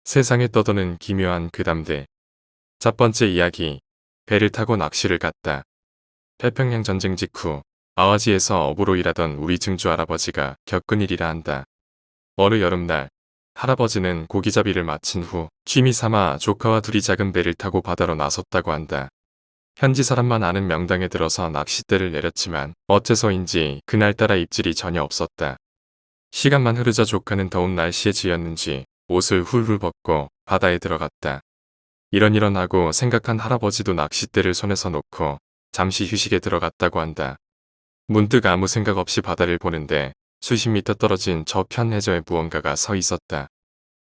세상에 떠도는 기묘한 괴담들. 첫 번째 이야기. 배를 타고 낚시를 갔다. 태평양 전쟁 직후 아와지에서 어부로 일하던 우리 증조 할아버지가 겪은 일이라 한다. 어느 여름날 할아버지는 고기잡이를 마친 후 취미 삼아 조카와 둘이 작은 배를 타고 바다로 나섰다고 한다. 현지 사람만 아는 명당에 들어서 낚싯대를 내렸지만 어째서인지 그날따라 입질이 전혀 없었다. 시간만 흐르자 조카는 더운 날씨에 지였는지 옷을 훌훌 벗고 바다에 들어갔다. 이런 하고 생각한 할아버지도 낚싯대를 손에서 놓고 잠시 휴식에 들어갔다고 한다. 문득 아무 생각 없이 바다를 보는데 수십 미터 떨어진 저편 해저에 무언가가 서 있었다.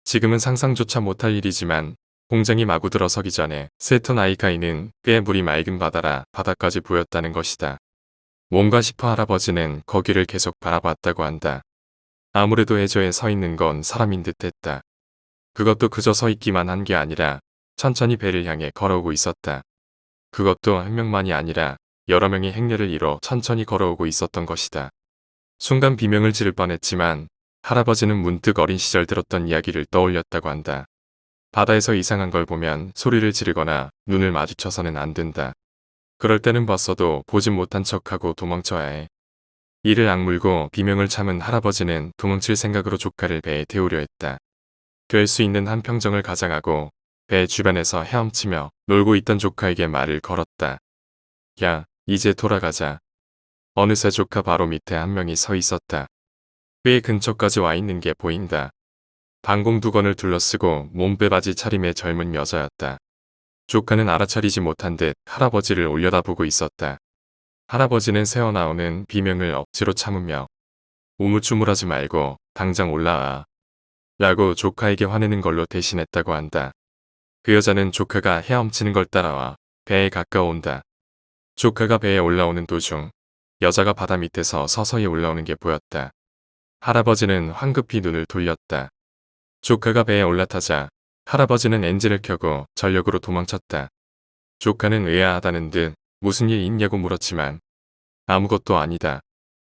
지금은 상상조차 못할 일이지만 공장이 마구 들어서기 전에 세턴 아이카이는 꽤 물이 맑은 바다라 바다까지 보였다는 것이다. 뭔가 싶어 할아버지는 거기를 계속 바라봤다고 한다. 아무래도 해저에 서 있는 건 사람인 듯 했다. 그것도 그저 서 있기만 한 게 아니라 천천히 배를 향해 걸어오고 있었다. 그것도 한 명만이 아니라 여러 명이 행렬을 이뤄 천천히 걸어오고 있었던 것이다. 순간 비명을 지를 뻔했지만 할아버지는 문득 어린 시절 들었던 이야기를 떠올렸다고 한다. 바다에서 이상한 걸 보면 소리를 지르거나 눈을 마주쳐서는 안 된다. 그럴 때는 봤어도 보지 못한 척하고 도망쳐야 해. 이를 악물고 비명을 참은 할아버지는 도망칠 생각으로 조카를 배에 태우려 했다. 될 수 있는 한 평정을 가장하고 배 주변에서 헤엄치며 놀고 있던 조카에게 말을 걸었다. 야, 이제 돌아가자. 어느새 조카 바로 밑에 한 명이 서 있었다. 꽤 근처까지 와 있는 게 보인다. 방공두건을 둘러쓰고 몸빼바지 차림의 젊은 여자였다. 조카는 알아차리지 못한 듯 할아버지를 올려다보고 있었다. 할아버지는 새어나오는 비명을 억지로 참으며 우물쭈물하지 말고 당장 올라와 라고 조카에게 화내는 걸로 대신했다고 한다. 그 여자는 조카가 헤엄치는 걸 따라와 배에 가까워온다. 조카가 배에 올라오는 도중 여자가 바다 밑에서 서서히 올라오는 게 보였다. 할아버지는 황급히 눈을 돌렸다. 조카가 배에 올라타자 할아버지는 엔진을 켜고 전력으로 도망쳤다. 조카는 의아하다는 듯 무슨 일 있냐고 물었지만 아무것도 아니다.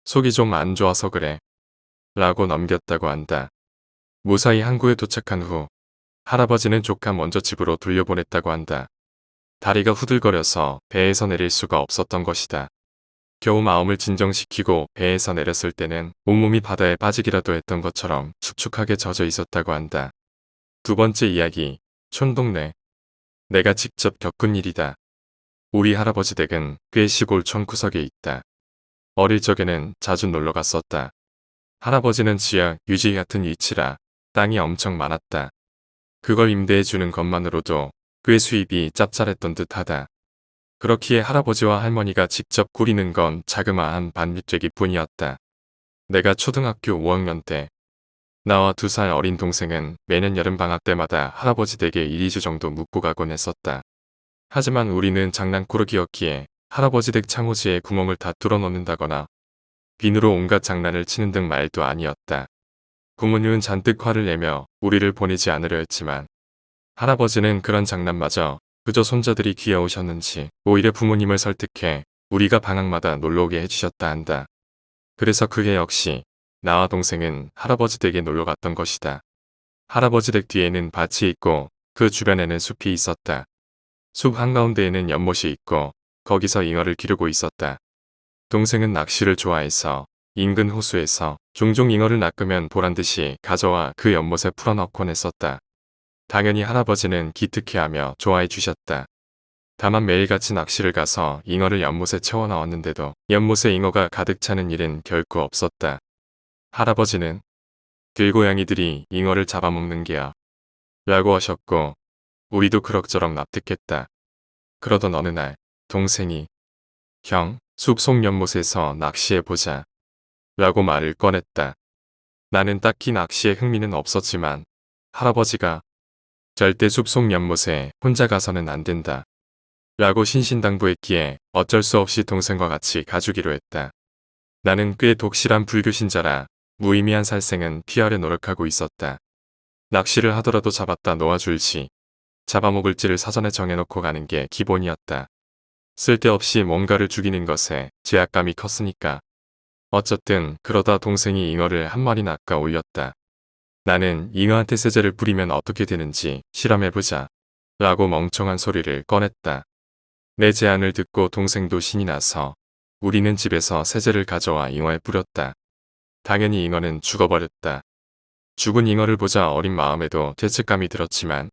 속이 좀 안 좋아서 그래. 라고 넘겼다고 한다. 무사히 항구에 도착한 후 할아버지는 조카 먼저 집으로 돌려보냈다고 한다. 다리가 후들거려서 배에서 내릴 수가 없었던 것이다. 겨우 마음을 진정시키고 배에서 내렸을 때는 온몸이 바다에 빠지기라도 했던 것처럼 축축하게 젖어 있었다고 한다. 두 번째 이야기, 촌동네. 내가 직접 겪은 일이다. 우리 할아버지 댁은 꽤 시골촌 구석에 있다. 어릴 적에는 자주 놀러 갔었다. 할아버지는 지하 유지 같은 위치라 땅이 엄청 많았다. 그걸 임대해주는 것만으로도 꽤 수입이 짭짤했던 듯하다. 그렇기에 할아버지와 할머니가 직접 꾸리는 건 자그마한 반미쬐기 뿐이었다. 내가 초등학교 5학년 때 나와 2살 어린 동생은 매년 여름방학 때마다 할아버지 댁에 1, 2주 정도 묵고 가곤 했었다. 하지만 우리는 장난꾸러기였기에 할아버지 댁 창호지에 구멍을 다 뚫어 놓는다거나 비누로 온갖 장난을 치는 등 말도 아니었다. 부모님은 잔뜩 화를 내며 우리를 보내지 않으려 했지만 할아버지는 그런 장난마저 그저 손자들이 귀여우셨는지 오히려 부모님을 설득해 우리가 방학마다 놀러오게 해주셨다 한다. 그래서 그해 역시 나와 동생은 할아버지 댁에 놀러 갔던 것이다. 할아버지 댁 뒤에는 밭이 있고 그 주변에는 숲이 있었다. 숲 한가운데에는 연못이 있고 거기서 잉어를 기르고 있었다. 동생은 낚시를 좋아해서 인근 호수에서 종종 잉어를 낚으면 보란듯이 가져와 그 연못에 풀어넣곤 했었다. 당연히 할아버지는 기특해하며 좋아해 주셨다. 다만 매일같이 낚시를 가서 잉어를 연못에 채워 넣었는데도 연못에 잉어가 가득 차는 일은 결코 없었다. 할아버지는 들고양이들이 잉어를 잡아먹는 게야 라고 하셨고 우리도 그럭저럭 납득했다. 그러던 어느 날 동생이 형, 숲속 연못에서 낚시해보자 라고 말을 꺼냈다. 나는 딱히 낚시에 흥미는 없었지만 할아버지가 절대 숲속 연못에 혼자 가서는 안 된다 라고 신신당부했기에 어쩔 수 없이 동생과 같이 가주기로 했다. 나는 꽤 독실한 불교 신자라 무의미한 살생은 피하려 노력하고 있었다. 낚시를 하더라도 잡았다 놓아줄지 잡아먹을지를 사전에 정해놓고 가는 게 기본이었다. 쓸데없이 뭔가를 죽이는 것에 죄악감이 컸으니까. 어쨌든 그러다 동생이 잉어를 한 마리 낚아 올렸다. 나는 잉어한테 세제를 뿌리면 어떻게 되는지 실험해보자. 라고 멍청한 소리를 꺼냈다. 내 제안을 듣고 동생도 신이 나서 우리는 집에서 세제를 가져와 잉어에 뿌렸다. 당연히 잉어는 죽어버렸다. 죽은 잉어를 보자 어린 마음에도 죄책감이 들었지만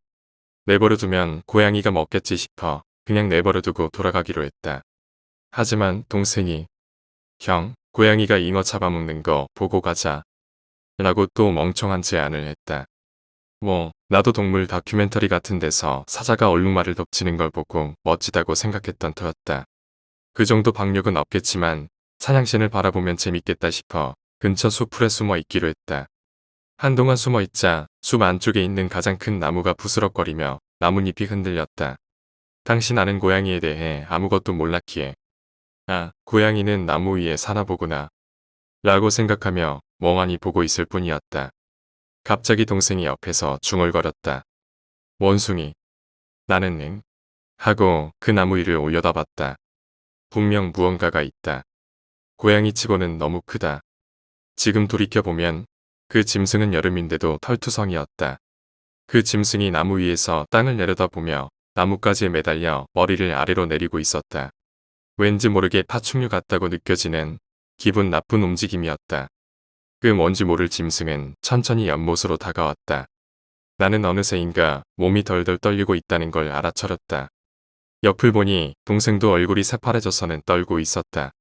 내버려두면 고양이가 먹겠지 싶어 그냥 내버려두고 돌아가기로 했다. 하지만 동생이 형, 고양이가 잉어 잡아먹는 거 보고 가자. 라고 또 멍청한 제안을 했다. 뭐 나도 동물 다큐멘터리 같은 데서 사자가 얼룩말을 덮치는 걸 보고 멋지다고 생각했던 터였다. 그 정도 박력은 없겠지만 사냥신을 바라보면 재밌겠다 싶어 근처 수풀에 숨어 있기로 했다. 한동안 숨어 있자 숲 안쪽에 있는 가장 큰 나무가 부스럭거리며 나뭇잎이 흔들렸다. 당신 아는 고양이에 대해 아무것도 몰랐기에 아, 고양이는 나무 위에 사나 보구나 라고 생각하며 멍하니 보고 있을 뿐이었다. 갑자기 동생이 옆에서 중얼거렸다. 원숭이. 나는 응. 하고 그 나무 위를 올려다봤다. 분명 무언가가 있다. 고양이치고는 너무 크다. 지금 돌이켜보면 그 짐승은 여름인데도 털투성이었다. 그 짐승이 나무 위에서 땅을 내려다보며 나뭇가지에 매달려 머리를 아래로 내리고 있었다. 왠지 모르게 파충류 같다고 느껴지는 기분 나쁜 움직임이었다. 그 뭔지 모를 짐승은 천천히 연못으로 다가왔다. 나는 어느새인가 몸이 덜덜 떨리고 있다는 걸 알아차렸다. 옆을 보니 동생도 얼굴이 새파래져서는 떨고 있었다.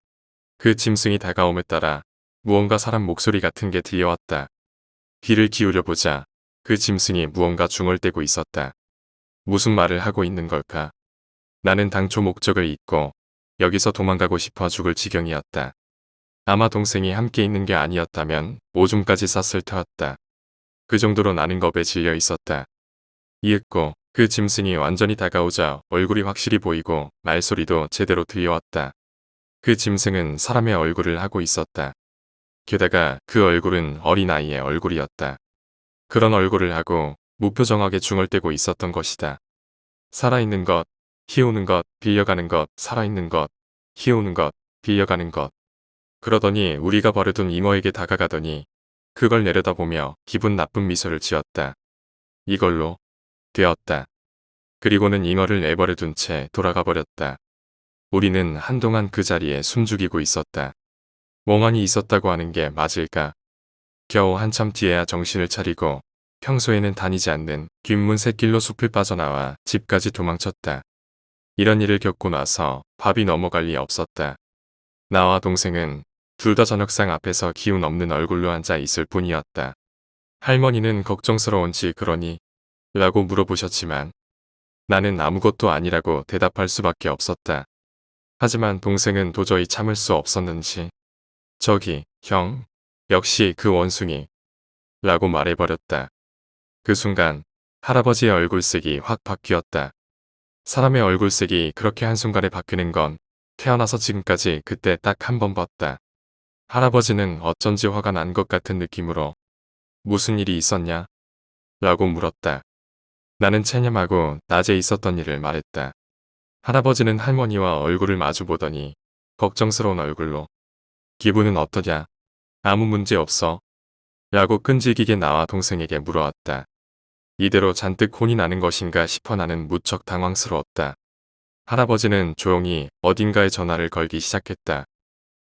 그 짐승이 다가옴에 따라 무언가 사람 목소리 같은 게 들려왔다. 귀를 기울여보자 그 짐승이 무언가 중얼대고 있었다. 무슨 말을 하고 있는 걸까? 나는 당초 목적을 잊고 여기서 도망가고 싶어 죽을 지경이었다. 아마 동생이 함께 있는 게 아니었다면 오줌까지 쌌을 터였다. 그 정도로 나는 겁에 질려 있었다. 이윽고 그 짐승이 완전히 다가오자 얼굴이 확실히 보이고 말소리도 제대로 들려왔다. 그 짐승은 사람의 얼굴을 하고 있었다. 게다가 그 얼굴은 어린아이의 얼굴이었다. 그런 얼굴을 하고 무표정하게 중얼대고 있었던 것이다. 살아있는 것, 희우는 것, 빌려가는 것, 살아있는 것, 희우는 것, 빌려가는 것. 그러더니 우리가 버려둔 잉어에게 다가가더니 그걸 내려다보며 기분 나쁜 미소를 지었다. 이걸로 되었다. 그리고는 잉어를 내버려둔 채 돌아가 버렸다. 우리는 한동안 그 자리에 숨죽이고 있었다. 멍하니 있었다고 하는 게 맞을까? 겨우 한참 뒤에야 정신을 차리고 평소에는 다니지 않는 뒷문 샛길로 숲을 빠져나와 집까지 도망쳤다. 이런 일을 겪고 나서 밥이 넘어갈 리 없었다. 나와 동생은 둘 다 저녁상 앞에서 기운 없는 얼굴로 앉아 있을 뿐이었다. 할머니는 걱정스러운지 그러니? 라고 물어보셨지만 나는 아무것도 아니라고 대답할 수밖에 없었다. 하지만 동생은 도저히 참을 수 없었는지 저기, 형, 역시 그 원숭이 라고 말해버렸다. 그 순간 할아버지의 얼굴색이 확 바뀌었다. 사람의 얼굴색이 그렇게 한순간에 바뀌는 건 태어나서 지금까지 그때 딱 한 번 봤다. 할아버지는 어쩐지 화가 난 것 같은 느낌으로 무슨 일이 있었냐? 라고 물었다. 나는 체념하고 낮에 있었던 일을 말했다. 할아버지는 할머니와 얼굴을 마주 보더니 걱정스러운 얼굴로 기분은 어떠냐? 아무 문제 없어? 라고 끈질기게 나와 동생에게 물어왔다. 이대로 잔뜩 혼이 나는 것인가 싶어 나는 무척 당황스러웠다. 할아버지는 조용히 어딘가에 전화를 걸기 시작했다.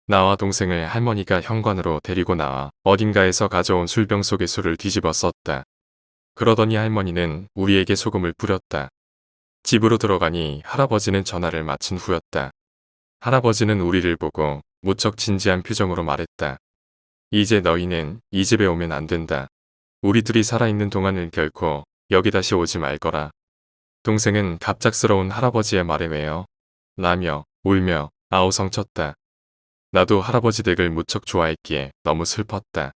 나와 동생을 할머니가 현관으로 데리고 나와 어딘가에서 가져온 술병 속에 술을 뒤집어 썼다. 그러더니 할머니는 우리에게 소금을 뿌렸다. 집으로 들어가니 할아버지는 전화를 마친 후였다. 할아버지는 우리를 보고 무척 진지한 표정으로 말했다. 이제 너희는 이 집에 오면 안 된다. 우리 둘이 살아있는 동안은 결코 여기 다시 오지 말 거라. 동생은 갑작스러운 할아버지의 말에 왜요? 라며 울며 아우성쳤다. 나도 할아버지 댁을 무척 좋아했기에 너무 슬펐다.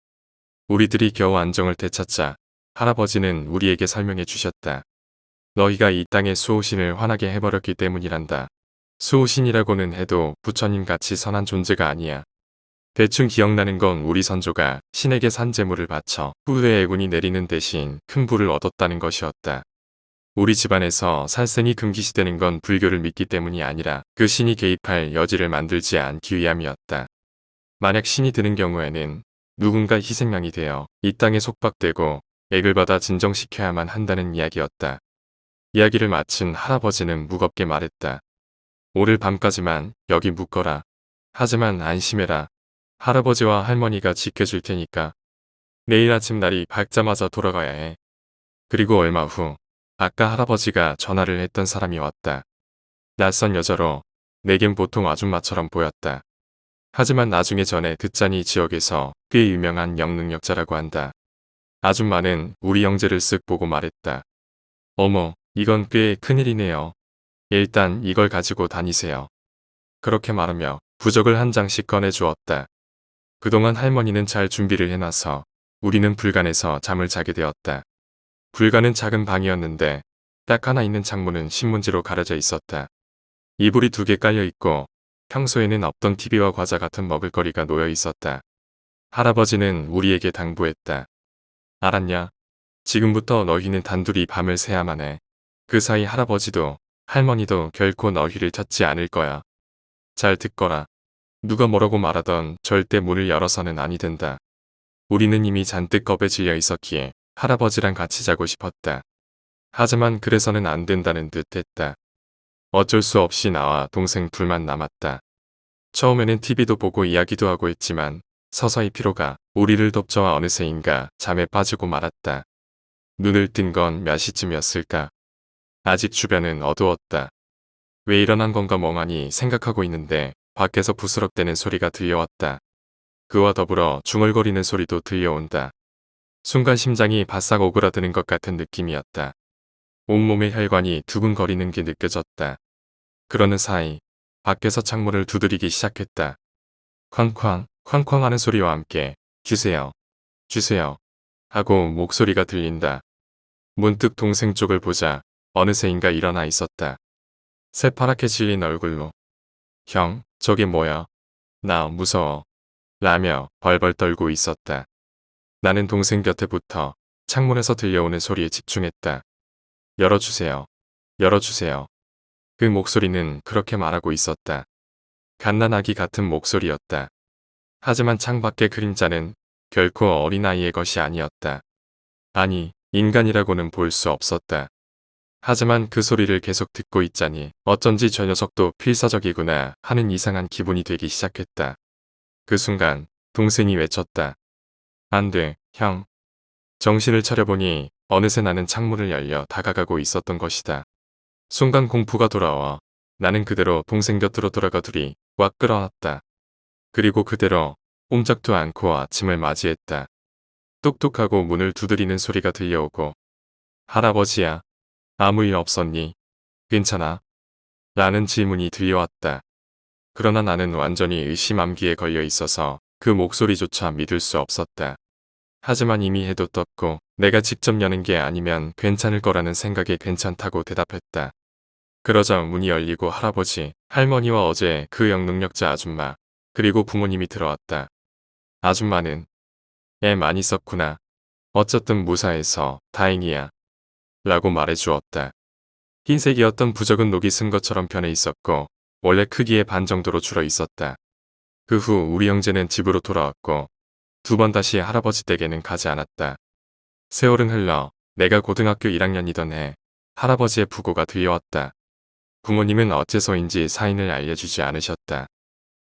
우리들이 겨우 안정을 되찾자 할아버지는 우리에게 설명해 주셨다. 너희가 이 땅의 수호신을 화나게 해버렸기 때문이란다. 수호신이라고는 해도 부처님같이 선한 존재가 아니야. 대충 기억나는 건 우리 선조가 신에게 산재물을 바쳐 후에 애군이 내리는 대신 큰 부를 얻었다는 것이었다. 우리 집안에서 살생이 금기시되는 건 불교를 믿기 때문이 아니라 그 신이 개입할 여지를 만들지 않기 위함이었다. 만약 신이 드는 경우에는 누군가 희생양이 되어 이 땅에 속박되고 액을 받아 진정시켜야만 한다는 이야기였다. 이야기를 마친 할아버지는 무겁게 말했다. 오늘 밤까지만 여기 묵거라. 하지만 안심해라. 할아버지와 할머니가 지켜줄 테니까. 내일 아침 날이 밝자마자 돌아가야 해. 그리고 얼마 후 아까 할아버지가 전화를 했던 사람이 왔다. 낯선 여자로 내겐 보통 아줌마처럼 보였다. 하지만 나중에 전에 듣자니 지역에서 꽤 유명한 영능력자라고 한다. 아줌마는 우리 형제를 쓱 보고 말했다. 어머, 이건 꽤 큰일이네요. 일단 이걸 가지고 다니세요. 그렇게 말하며 부적을 한 장씩 꺼내 주었다. 그동안 할머니는 잘 준비를 해놔서 우리는 불간에서 잠을 자게 되었다. 불간은 작은 방이었는데 딱 하나 있는 창문은 신문지로 가려져 있었다. 이불이 2개 깔려 있고 평소에는 없던 TV와 과자 같은 먹을거리가 놓여 있었다. 할아버지는 우리에게 당부했다. 알았냐? 지금부터 너희는 단둘이 밤을 새야만 해. 그 사이 할아버지도 할머니도 결코 너희를 찾지 않을 거야. 잘 듣거라. 누가 뭐라고 말하던 절대 문을 열어서는 아니 된다. 우리는 이미 잔뜩 겁에 질려 있었기에 할아버지랑 같이 자고 싶었다. 하지만 그래서는 안 된다는 듯 했다. 어쩔 수 없이 나와 동생 둘만 남았다. 처음에는 TV도 보고 이야기도 하고 했지만 서서히 피로가 우리를 덮쳐와 어느새인가 잠에 빠지고 말았다. 눈을 뜬 건 몇 시쯤이었을까? 아직 주변은 어두웠다. 왜 일어난 건가 멍하니 생각하고 있는데 밖에서 부스럭대는 소리가 들려왔다. 그와 더불어 중얼거리는 소리도 들려온다. 순간 심장이 바싹 오그라드는 것 같은 느낌이었다. 온몸의 혈관이 두근거리는 게 느껴졌다. 그러는 사이 밖에서 창문을 두드리기 시작했다. 쾅쾅 쾅쾅 하는 소리와 함께 주세요. 주세요. 하고 목소리가 들린다. 문득 동생 쪽을 보자 어느새인가 일어나 있었다. 새파랗게 질린 얼굴로 형, 저게 뭐야? 나 무서워. 라며 벌벌 떨고 있었다. 나는 동생 곁에 붙어 창문에서 들려오는 소리에 집중했다. 열어주세요. 열어주세요. 그 목소리는 그렇게 말하고 있었다. 갓난아기 같은 목소리였다. 하지만 창밖의 그림자는 결코 어린아이의 것이 아니었다. 아니, 인간이라고는 볼 수 없었다. 하지만 그 소리를 계속 듣고 있자니 어쩐지 저 녀석도 필사적이구나 하는 이상한 기분이 되기 시작했다. 그 순간 동생이 외쳤다. 안 돼, 형. 정신을 차려보니 어느새 나는 창문을 열려 다가가고 있었던 것이다. 순간 공포가 돌아와 나는 그대로 동생 곁으로 돌아가 둘이 꽉 끌어안았다. 그리고 그대로 꼼짝도 않고 아침을 맞이했다. 똑똑하고 문을 두드리는 소리가 들려오고 할아버지야, 아무 일 없었니? 괜찮아? 라는 질문이 들려왔다. 그러나 나는 완전히 의심암기에 걸려 있어서 그 목소리조차 믿을 수 없었다. 하지만 이미 해도 떴고 내가 직접 여는 게 아니면 괜찮을 거라는 생각에 괜찮다고 대답했다. 그러자 문이 열리고 할아버지, 할머니와 어제 그 영능력자 아줌마, 그리고 부모님이 들어왔다. 아줌마는 애 많이 썼구나. 어쨌든 무사해서 다행이야. 라고 말해주었다. 흰색이었던 부적은 녹이 쓴 것처럼 변해 있었고 원래 크기의 반 정도로 줄어 있었다. 그 후 우리 형제는 집으로 돌아왔고 2번 다시 할아버지 댁에는 가지 않았다. 세월은 흘러 내가 고등학교 1학년이던 해 할아버지의 부고가 들려왔다. 부모님은 어째서인지 사인을 알려주지 않으셨다.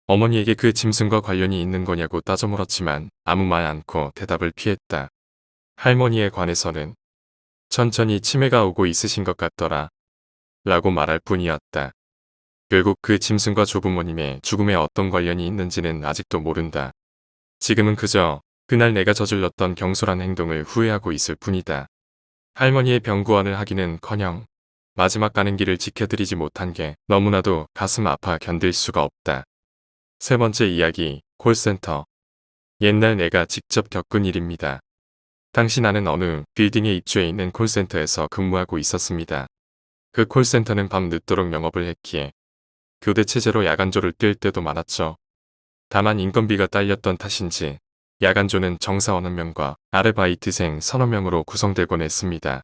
어머니에게 그 짐승과 관련이 있는 거냐고 따져 물었지만 아무 말 않고 대답을 피했다. 할머니에 관해서는 천천히 치매가 오고 있으신 것 같더라. 라고 말할 뿐이었다. 결국 그 짐승과 조부모님의 죽음에 어떤 관련이 있는지는 아직도 모른다. 지금은 그저 그날 내가 저질렀던 경솔한 행동을 후회하고 있을 뿐이다. 할머니의 병구안을 하기는커녕 마지막 가는 길을 지켜드리지 못한 게 너무나도 가슴 아파 견딜 수가 없다. 3번째 이야기, 콜센터. 옛날 내가 직접 겪은 일입니다. 당시 나는 어느 빌딩에 입주해 있는 콜센터에서 근무하고 있었습니다. 그 콜센터는 밤 늦도록 영업을 했기에 교대 체제로 야간조를 뛸 때도 많았죠. 다만 인건비가 딸렸던 탓인지 야간조는 정사원 1명과 아르바이트생 3-4명으로 구성되곤 했습니다.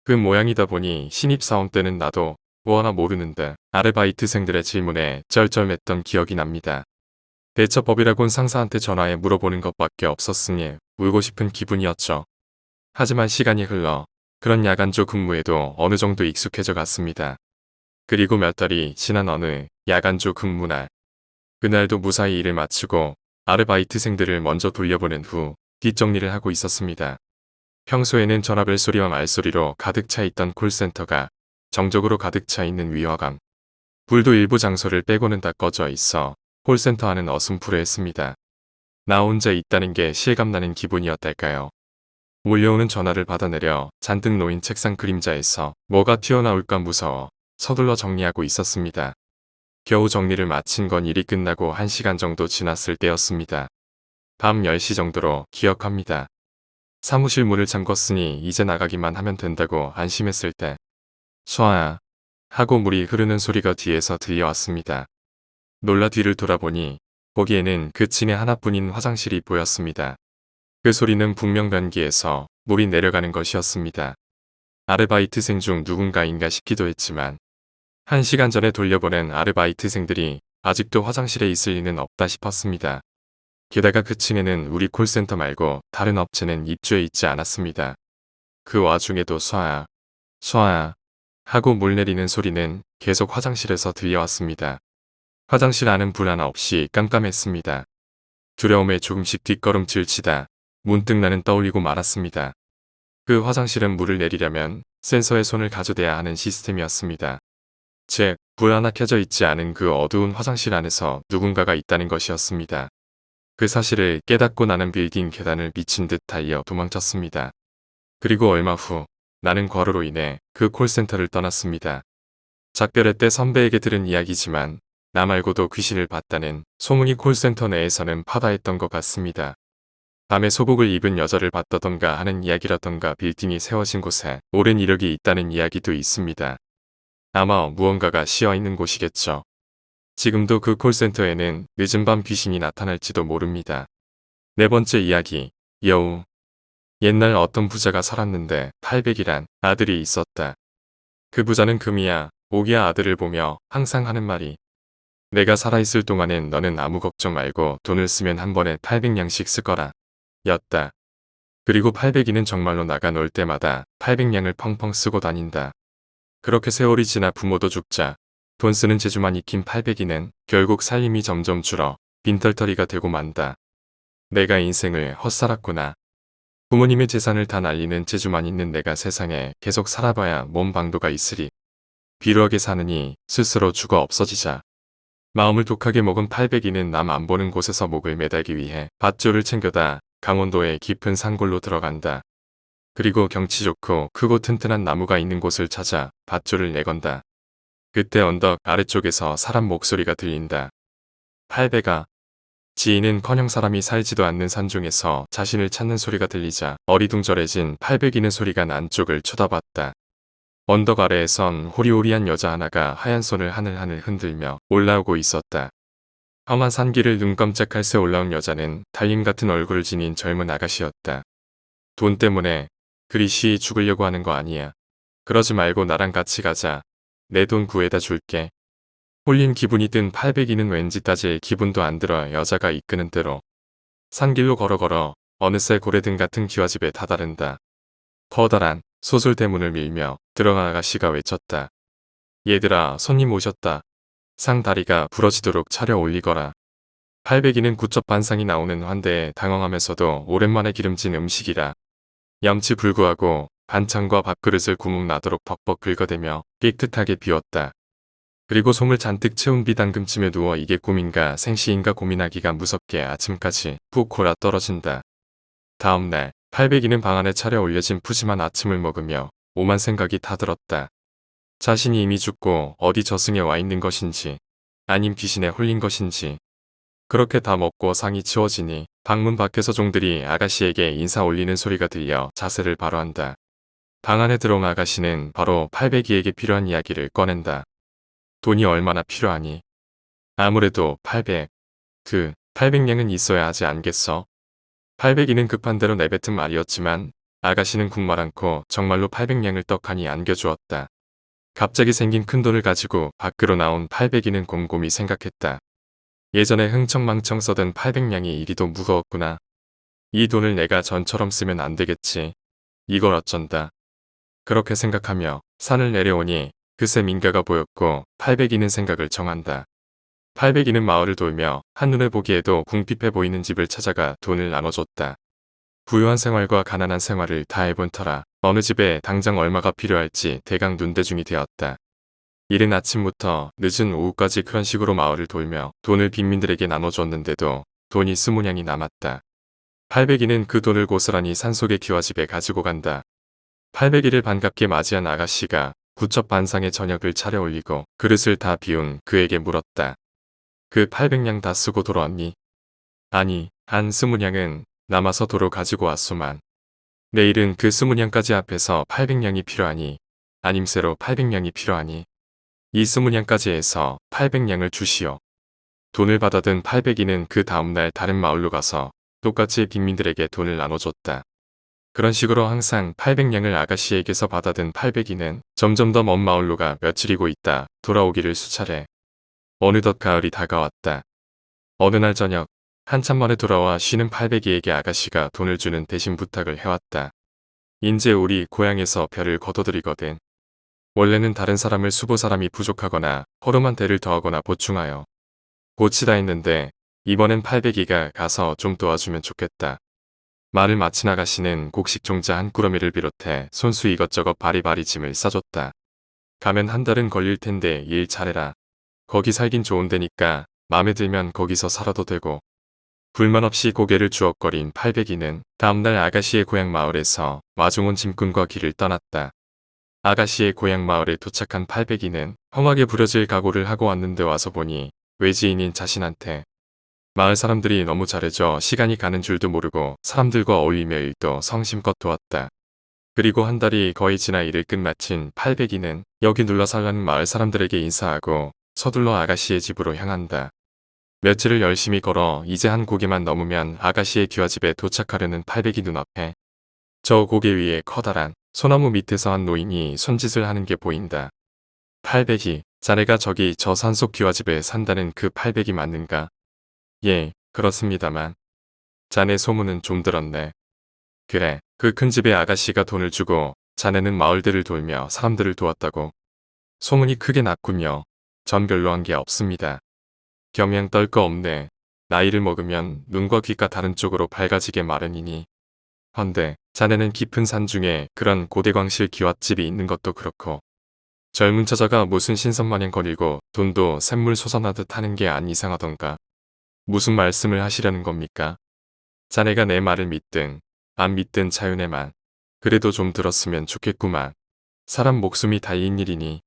그 모양이다 보니 신입사원 때는 나도 뭐하나 모르는데 아르바이트생들의 질문에 쩔쩔맸던 기억이 납니다. 대처법이라곤 상사한테 전화해 물어보는 것밖에 없었으니 울고 싶은 기분이었죠. 하지만 시간이 흘러 그런 야간조 근무에도 어느 정도 익숙해져 갔습니다. 그리고 몇 달이 지난 어느 야간조 근무날. 그날도 무사히 일을 마치고 아르바이트생들을 먼저 돌려보낸 후 뒷정리를 하고 있었습니다. 평소에는 전화벨 소리와 말소리로 가득 차 있던 콜센터가 정적으로 가득 차 있는 위화감. 불도 일부 장소를 빼고는 다 꺼져 있어 콜센터 안은 어슴푸레했습니다. 나 혼자 있다는 게 실감나는 기분이었달까요. 몰려오는 전화를 받아내려 잔뜩 놓인 책상 그림자에서 뭐가 튀어나올까 무서워 서둘러 정리하고 있었습니다. 겨우 정리를 마친 건 일이 끝나고 1시간 정도 지났을 때였습니다. 밤 10시 정도로 기억합니다. 사무실 문을 잠궜으니 이제 나가기만 하면 된다고 안심했을 때 수아야 하고 물이 흐르는 소리가 뒤에서 들려왔습니다. 놀라 뒤를 돌아보니 거기에는 그 층에 하나뿐인 화장실이 보였습니다. 그 소리는 분명 변기에서 물이 내려가는 것이었습니다. 아르바이트생 중 누군가인가 싶기도 했지만 1시간 전에 돌려보낸 아르바이트생들이 아직도 화장실에 있을 리는 없다 싶었습니다. 게다가 그 층에는 우리 콜센터 말고 다른 업체는 입주해 있지 않았습니다. 그 와중에도 수아야, 수아야 하고 물 내리는 소리는 계속 화장실에서 들려왔습니다. 화장실 안은 불 하나 없이 깜깜했습니다. 두려움에 조금씩 뒷걸음질 치다 문득 나는 떠올리고 말았습니다. 그 화장실은 물을 내리려면 센서에 손을 가져대야 하는 시스템이었습니다. 즉, 불 하나 켜져 있지 않은 그 어두운 화장실 안에서 누군가가 있다는 것이었습니다. 그 사실을 깨닫고 나는 빌딩 계단을 미친 듯 달려 도망쳤습니다. 그리고 얼마 후 나는 과로로 인해 그 콜센터를 떠났습니다. 작별회 때 선배에게 들은 이야기지만 나 말고도 귀신을 봤다는 소문이 콜센터 내에서는 파다했던 것 같습니다. 밤에 소복을 입은 여자를 봤다던가 하는 이야기라던가 빌딩이 세워진 곳에 오랜 이력이 있다는 이야기도 있습니다. 아마 무언가가 씌어있는 곳이겠죠. 지금도 그 콜센터에는 늦은 밤 귀신이 나타날지도 모릅니다. 네 번째 이야기, 여우. 옛날 어떤 부자가 살았는데 800이란 아들이 있었다. 그 부자는 금이야, 오기야 아들을 보며 항상 하는 말이 내가 살아있을 동안엔 너는 아무 걱정 말고 돈을 쓰면 한 번에 800냥씩 쓰거라. 였다. 그리고 800이는 정말로 나가 놀 때마다 800냥을 펑펑 쓰고 다닌다. 그렇게 세월이 지나 부모도 죽자 돈 쓰는 재주만 익힌 800이는 결국 살림이 점점 줄어 빈털터리가 되고 만다. 내가 인생을 헛살았구나. 부모님의 재산을 다 날리는 재주만 있는 내가 세상에 계속 살아봐야 몸 방도가 있으리. 비루하게 사느니 스스로 죽어 없어지자. 마음을 독하게 먹은 800이는 남 안 보는 곳에서 목을 매달기 위해 밧줄을 챙겨다 강원도의 깊은 산골로 들어간다. 그리고 경치 좋고 크고 튼튼한 나무가 있는 곳을 찾아 밧줄을 내건다. 그때 언덕 아래쪽에서 사람 목소리가 들린다. 800아. 지인은커녕 사람이 살지도 않는 산중에서 자신을 찾는 소리가 들리자 어리둥절해진 800이는 소리가 난 쪽을 쳐다봤다. 언덕 아래에선 호리호리한 여자 하나가 하얀 손을 하늘하늘 흔들며 올라오고 있었다. 험한 산길을 눈 깜짝할 새 올라온 여자는 달림 같은 얼굴을 지닌 젊은 아가씨였다. 돈 때문에 그리 쉬이 죽으려고 하는 거 아니야. 그러지 말고 나랑 같이 가자. 내 돈 구해다 줄게. 홀린 기분이 든 800이는 왠지 따질 기분도 안 들어 여자가 이끄는 대로 산길로 걸어 어느새 고래등 같은 기와집에 다다른다. 커다란 소설 대문을 밀며 들어간 아가씨가 외쳤다. 얘들아, 손님 오셨다. 상 다리가 부러지도록 차려 올리거라. 800이는 구첩 반상이 나오는 환대에 당황하면서도 오랜만에 기름진 음식이라 염치 불구하고 반찬과 밥그릇을 구멍 나도록 벅벅 긁어대며 깨끗하게 비웠다. 그리고 솜을 잔뜩 채운 비단금쯤에 누워 이게 꿈인가 생시인가 고민하기가 무섭게 아침까지 푹 골아 떨어진다. 다음날 800이는 방 안에 차려 올려진 푸짐한 아침을 먹으며 오만 생각이 다 들었다. 자신이 이미 죽고 어디 저승에 와 있는 것인지 아님 귀신에 홀린 것인지. 그렇게 다 먹고 상이 치워지니 방문 밖에서 종들이 아가씨에게 인사 올리는 소리가 들려 자세를 바로 한다. 방 안에 들어온 아가씨는 바로 800이에게 필요한 이야기를 꺼낸다. 돈이 얼마나 필요하니? 아무래도 800. 800냥은 있어야 하지 않겠어? 800이는 급한 대로 내뱉은 말이었지만 아가씨는 국말 않고 정말로 800냥을 떡하니 안겨주었다. 갑자기 생긴 큰돈을 가지고 밖으로 나온 800이는 곰곰이 생각했다. 예전에 흥청망청 써던 800냥이 이리도 무거웠구나. 이 돈을 내가 전처럼 쓰면 안 되겠지. 이걸 어쩐다. 그렇게 생각하며 산을 내려오니 그새 민가가 보였고 800이는 생각을 정한다. 800이는 마을을 돌며 한눈에 보기에도 궁핍해 보이는 집을 찾아가 돈을 나눠줬다. 부유한 생활과 가난한 생활을 다 해본 터라 어느 집에 당장 얼마가 필요할지 대강 눈대중이 되었다. 이른 아침부터 늦은 오후까지 그런 식으로 마을을 돌며 돈을 빈민들에게 나눠줬는데도 돈이 20냥이 남았다. 800이는 그 돈을 고스란히 산속의 기와집에 가지고 간다. 800이를 반갑게 맞이한 아가씨가 구첩반상에 저녁을 차려 올리고 그릇을 다 비운 그에게 물었다. 그 800냥 다 쓰고 돌아왔니? 아니, 한 20냥은 남아서 도로 가지고 왔소만. 내일은 그 20냥까지 합해서 800냥이 필요하니, 아님새로 800냥이 필요하니, 이 20냥까지 해서 800냥을 주시오. 돈을 받아든 800이는 그 다음날 다른 마을로 가서 똑같이 빈민들에게 돈을 나눠줬다. 그런 식으로 항상 800냥을 아가씨에게서 받아든 800이는 점점 더 먼 마을로 가 며칠이고 있다 돌아오기를 수차례. 어느덧 가을이 다가왔다. 어느 날 저녁 한참 만에 돌아와 쉬는 800이에게 아가씨가 돈을 주는 대신 부탁을 해왔다. 인제 우리 고향에서 별을 거둬들이거든. 원래는 다른 사람을 수보 사람이 부족하거나 허름한 대를 더하거나 보충하여 고치다 했는데 이번엔 800이가 가서 좀 도와주면 좋겠다. 말을 마친 아가씨는 곡식 종자 한 꾸러미를 비롯해 손수 이것저것 바리바리 짐을 싸줬다. 가면 한 달은 걸릴 텐데 일 잘해라. 거기 살긴 좋은 데니까 마음에 들면 거기서 살아도 되고. 불만 없이 고개를 주걱거린 800이는 다음날 아가씨의 고향 마을에서 마중온 짐꾼과 길을 떠났다. 아가씨의 고향 마을에 도착한 800이는 험하게 부려질 각오를 하고 왔는데 와서 보니 외지인인 자신한테 마을 사람들이 너무 잘해줘 시간이 가는 줄도 모르고 사람들과 어울리며 일도 성심껏 도왔다. 그리고 한 달이 거의 지나 일을 끝마친 800이는 여기 눌러 살라는 마을 사람들에게 인사하고 서둘러 아가씨의 집으로 향한다. 며칠을 열심히 걸어 이제 한 고개만 넘으면 아가씨의 귀화집에 도착하려는 800이 눈앞에 저 고개 위에 커다란 소나무 밑에서 한 노인이 손짓을 하는 게 보인다. 800이 자네가 저기 저 산속 귀화집에 산다는 그 800이 맞는가? 예, 그렇습니다만. 자네 소문은 좀 들었네. 그래, 그 큰 집에 아가씨가 돈을 주고 자네는 마을들을 돌며 사람들을 도왔다고. 소문이 크게 났군요. 전 별로 한 게 없습니다. 겸양 떨 거 없네. 나이를 먹으면 눈과 귀가 다른 쪽으로 밝아지게 마련이니. 헌데 자네는 깊은 산 중에 그런 고대광실 기와집이 있는 것도 그렇고 젊은 처자가 무슨 신선마냥 거닐고 돈도 샘물 솟아나듯 하는 게 안 이상하던가. 무슨 말씀을 하시려는 겁니까? 자네가 내 말을 믿든 안 믿든 자유네만. 그래도 좀 들었으면 좋겠구만. 사람 목숨이 달린 일이니.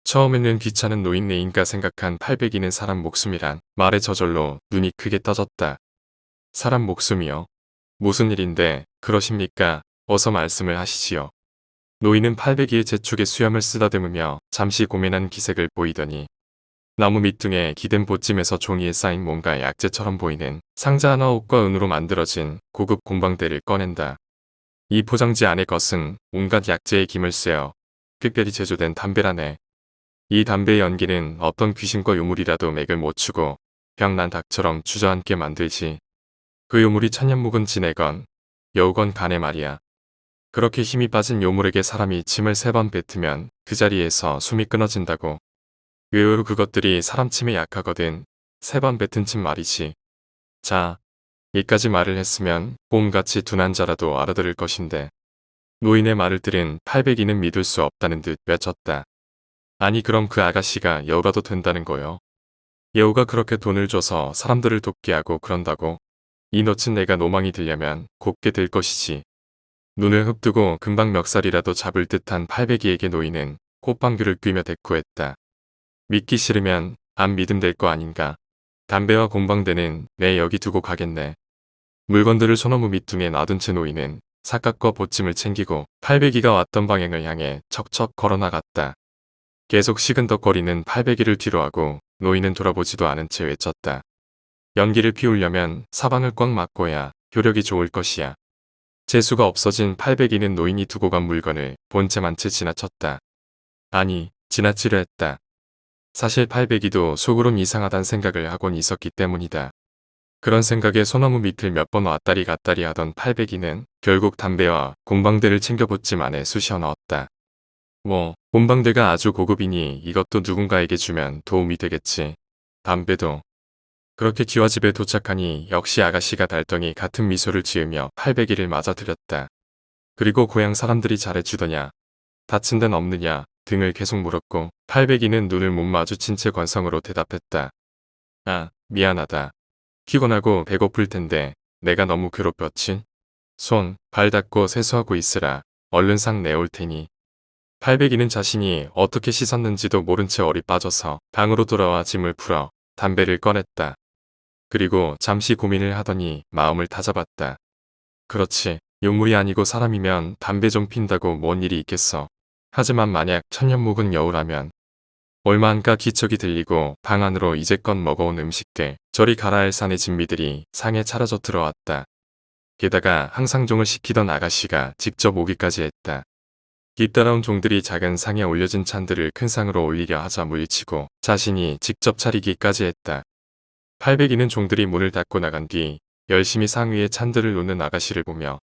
처음에는 귀찮은 노인네인가 생각한 800이는 사람 목숨이란 말에 저절로 눈이 크게 떠졌다. 사람 목숨이요? 무슨 일인데 그러십니까? 어서 말씀을 하시지요. 노인은 800이의 재촉에 수염을 쓰다듬으며 잠시 고민한 기색을 보이더니 나무 밑둥에 기댄 보찜에서 종이에 쌓인 뭔가 약재처럼 보이는 상자 하나 옥과 은으로 만들어진 고급 공방대를 꺼낸다. 이 포장지 안의 것은 온갖 약재의 김을 쐬어 특별히 제조된 담배라네. 이 담배의 연기는 어떤 귀신과 요물이라도 맥을 못 추고 병난 닭처럼 주저앉게 만들지. 그 요물이 천년 묵은 진해건 여우건 간에 말이야. 그렇게 힘이 빠진 요물에게 사람이 침을 3번 뱉으면 그 자리에서 숨이 끊어진다고. 의외로 그것들이 사람 침에 약하거든. 3번 뱉은 침 말이지. 자, 이까지 말을 했으면 봄같이 둔한 자라도 알아들을 것인데. 노인의 말을 들은 800이는 믿을 수 없다는 듯 외쳤다. 아니 그럼 그 아가씨가 여우라도 된다는 거요. 여우가 그렇게 돈을 줘서 사람들을 돕게 하고 그런다고. 이 넋은 내가 노망이 들려면 곱게 들 것이지. 눈을 흡뜨고 금방 멱살이라도 잡을 듯한 800이에게 노인은 콧방귀를 뀌며 대꾸했다. 믿기 싫으면 안 믿음 될 거 아닌가. 담배와 곰방대는 내 여기 두고 가겠네. 물건들을 소나무 밑둥에 놔둔 채 노인은 삿갓과 보찜을 챙기고 800이가 왔던 방향을 향해 척척 걸어나갔다. 계속 시근덕거리는 800이를 뒤로하고 노인은 돌아보지도 않은 채 외쳤다. 연기를 피우려면 사방을 꽉 막고야 효력이 좋을 것이야. 재수가 없어진 800이는 노인이 두고 간 물건을 본체만 채 지나쳤다. 아니, 지나치려 했다. 사실 800이도 속으론 이상하단 생각을 하곤 있었기 때문이다. 그런 생각에 소나무 밑을 몇 번 왔다리 갔다리 하던 팔백이는 결국 담배와 곰방대를 챙겨붙지만에 쑤셔 넣었다. 뭐, 곰방대가 아주 고급이니 이것도 누군가에게 주면 도움이 되겠지. 담배도. 그렇게 기와 집에 도착하니 역시 아가씨가 달덩이 같은 미소를 지으며 팔백이를 맞아들였다. 그리고 고향 사람들이 잘해주더냐, 다친 데는 없느냐 등을 계속 물었고 팔백이는 눈을 못 마주친 채 관성으로 대답했다. 아, 미안하다. 피곤하고 배고플 텐데 내가 너무 괴롭혔지? 손, 발 닦고 세수하고 있으라. 얼른 상 내올 테니. 팔백이는 자신이 어떻게 씻었는지도 모른 채 얼이 빠져서 방으로 돌아와 짐을 풀어 담배를 꺼냈다. 그리고 잠시 고민을 하더니 마음을 다잡았다. 그렇지. 용물이 아니고 사람이면 담배 좀 핀다고 뭔 일이 있겠어. 하지만 만약 천년 묵은 여우라면 얼마 안가 기척이 들리고 방 안으로 이제껏 먹어온 음식들, 저리 가라 할 산의 진미들이 상에 차려져 들어왔다. 게다가 항상 종을 시키던 아가씨가 직접 오기까지 했다. 뒤따라온 종들이 작은 상에 올려진 찬들을 큰 상으로 올리려 하자 물리치고 자신이 직접 차리기까지 했다. 팔백이는 종들이 문을 닫고 나간 뒤 열심히 상 위에 찬들을 놓는 아가씨를 보며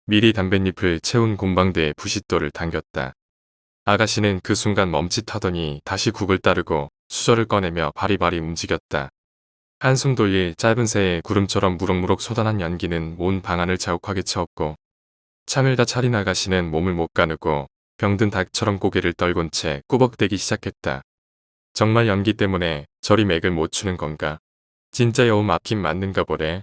미리 담뱃잎을 채운 곰방대에 부싯돌을 당겼다. 아가씨는 그 순간 멈칫하더니 다시 국을 따르고 수저를 꺼내며 바리바리 움직였다. 한숨 돌릴 짧은 새에 구름처럼 무럭무럭 솟아난 연기는 온 방안을 자욱하게 채웠고 창을 다 차린 아가씨는 몸을 못 가누고 병든 닭처럼 고개를 떨군 채 꾸벅대기 시작했다. 정말 연기 때문에 저리 맥을 못 추는 건가? 진짜 여우 맞긴 맞는가 보래.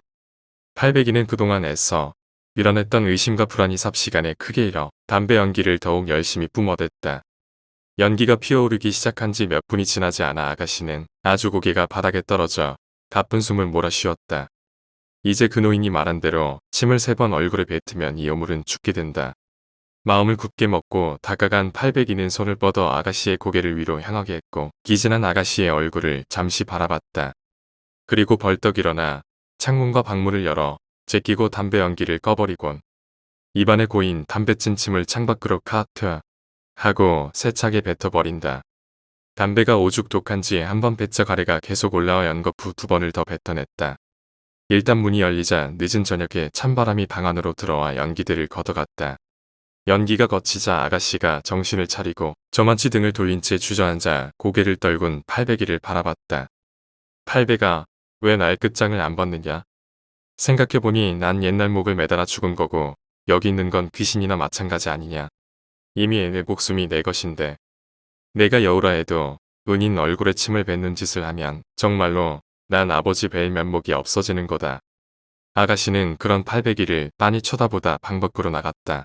팔백이는 그동안 애써 밀어냈던 의심과 불안이 삽시간에 크게 일어 담배 연기를 더욱 열심히 뿜어댔다. 연기가 피어오르기 시작한 지 몇 분이 지나지 않아 아가씨는 아주 고개가 바닥에 떨어져 가쁜 숨을 몰아쉬었다. 이제 그 노인이 말한 대로 침을 3번 얼굴에 뱉으면 이 여물은 죽게 된다. 마음을 굳게 먹고 다가간 팔백이는 손을 뻗어 아가씨의 고개를 위로 향하게 했고 기진한 아가씨의 얼굴을 잠시 바라봤다. 그리고 벌떡 일어나 창문과 방문을 열어 제끼고 담배 연기를 꺼버리곤 입안에 고인 담배찐 침을 창밖으로 카트 하고 세차게 뱉어버린다. 담배가 오죽 독한지 한 번 뱉자 가래가 계속 올라와 연거푸 2번을 더 뱉어냈다. 일단 문이 열리자 늦은 저녁에 찬바람이 방 안으로 들어와 연기들을 걷어갔다. 연기가 거치자 아가씨가 정신을 차리고 저만치 등을 돌린 채 주저앉아 고개를 떨군 팔백이를 바라봤다. 팔백아, 왜 나의 끝장을 안 벗느냐? 생각해보니 난 옛날 목을 매달아 죽은 거고 여기 있는 건 귀신이나 마찬가지 아니냐. 이미 내 목숨이 내 것인데 내가 여우라 해도 은인 얼굴에 침을 뱉는 짓을 하면 정말로 난 아버지 뵐 면목이 없어지는 거다. 아가씨는 그런 팔백이를 빤히 쳐다보다 방 밖으로 나갔다.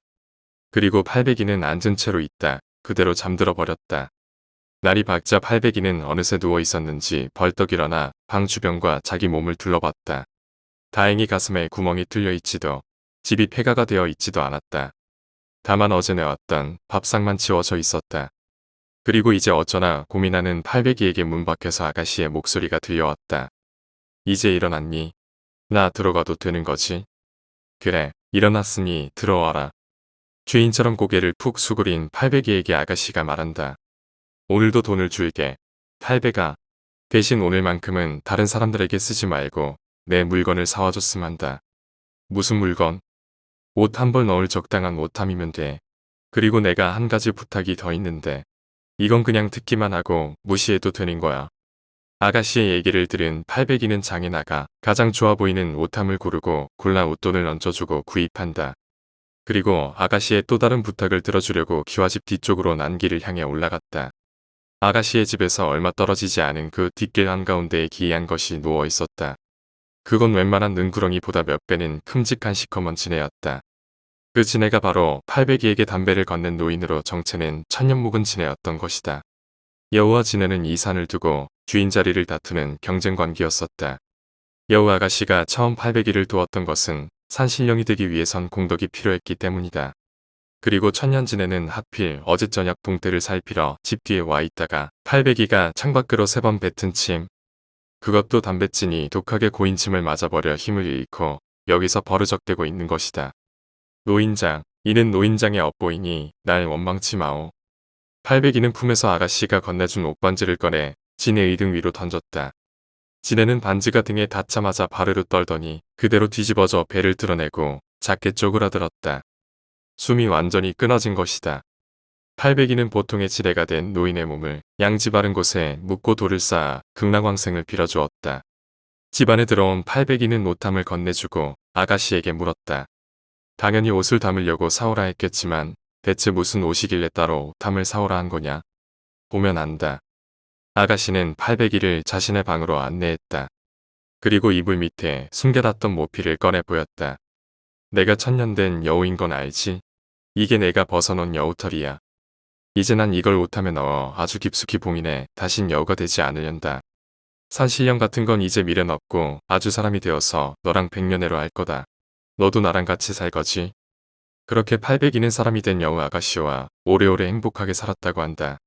그리고 팔백이는 앉은 채로 있다. 그대로 잠들어 버렸다. 날이 밝자 팔백이는 어느새 누워 있었는지 벌떡 일어나 방 주변과 자기 몸을 둘러봤다. 다행히 가슴에 구멍이 뚫려 있지도 집이 폐가가 되어 있지도 않았다. 다만 어제 내왔던 밥상만 치워져 있었다. 그리고 이제 어쩌나 고민하는 팔백이에게 문 밖에서 아가씨의 목소리가 들려왔다. 이제 일어났니? 나 들어가도 되는 거지? 그래, 일어났으니 들어와라. 주인처럼 고개를 푹 수그린 팔백이에게 아가씨가 말한다. 오늘도 돈을 줄게. 팔백아, 대신 오늘만큼은 다른 사람들에게 쓰지 말고 내 물건을 사와줬으면 한다. 무슨 물건? 옷 한 벌 넣을 적당한 옷함이면 돼. 그리고 내가 한 가지 부탁이 더 있는데 이건 그냥 듣기만 하고 무시해도 되는 거야. 아가씨의 얘기를 들은 팔백이는 장에 나가 가장 좋아 보이는 옷함을 고르고 골라 웃돈을 얹어주고 구입한다. 그리고 아가씨의 또 다른 부탁을 들어주려고 기와집 뒤쪽으로 난 길을 향해 올라갔다. 아가씨의 집에서 얼마 떨어지지 않은 그 뒷길 한가운데에 기이한 것이 누워 있었다. 그건 웬만한 능구렁이보다 몇 배는 큼직한 시커먼 지네였다. 그 지네가 바로 팔백이에게 담배를 건넨 노인으로 정체는 천년 묵은 지네였던 것이다. 여우와 지네는 이 산을 두고 주인 자리를 다투는 경쟁 관계였었다. 여우 아가씨가 처음 팔백이를 두었던 것은 산신령이 되기 위해선 공덕이 필요했기 때문이다. 그리고 천년 지네는 하필 어제 저녁 동태를 살피러 집 뒤에 와 있다가 팔백이가 창밖으로 3번 뱉은 침, 그것도 담뱃진이 독하게 고인 침을 맞아버려 힘을 잃고 여기서 버르적대고 있는 것이다. 노인장, 이는 노인장의 업보이니 날 원망치 마오. 팔백이는 품에서 아가씨가 건네준 옷반지를 꺼내 진의 의등 위로 던졌다. 지네는 반지가 등에 닿자마자 바르르 떨더니 그대로 뒤집어져 배를 드러내고 작게 쪼그라들었다. 숨이 완전히 끊어진 것이다. 팔배기는 보통의 지뢰가 된 노인의 몸을 양지 바른 곳에 묶고 돌을 쌓아 극락왕생을 빌어주었다. 집안에 들어온 팔배기는 옷함을 건네주고 아가씨에게 물었다. 당연히 옷을 담으려고 사오라 했겠지만 대체 무슨 옷이길래 따로 옷함을 사오라 한 거냐? 보면 안다. 아가씨는 팔배기를 자신의 방으로 안내했다. 그리고 이불 밑에 숨겨놨던 모피를 꺼내 보였다. 내가 천년된 여우인 건 알지? 이게 내가 벗어놓은 여우털이야. 이제 난 이걸 옷함에 넣어 아주 깊숙이 봉인해 다신 여우가 되지 않으련다. 산신령 같은 건 이제 미련 없고 아주 사람이 되어서 너랑 백년해로 할 거다. 너도 나랑 같이 살 거지? 그렇게 팔백이는 사람이 된 여우 아가씨와 오래오래 행복하게 살았다고 한다.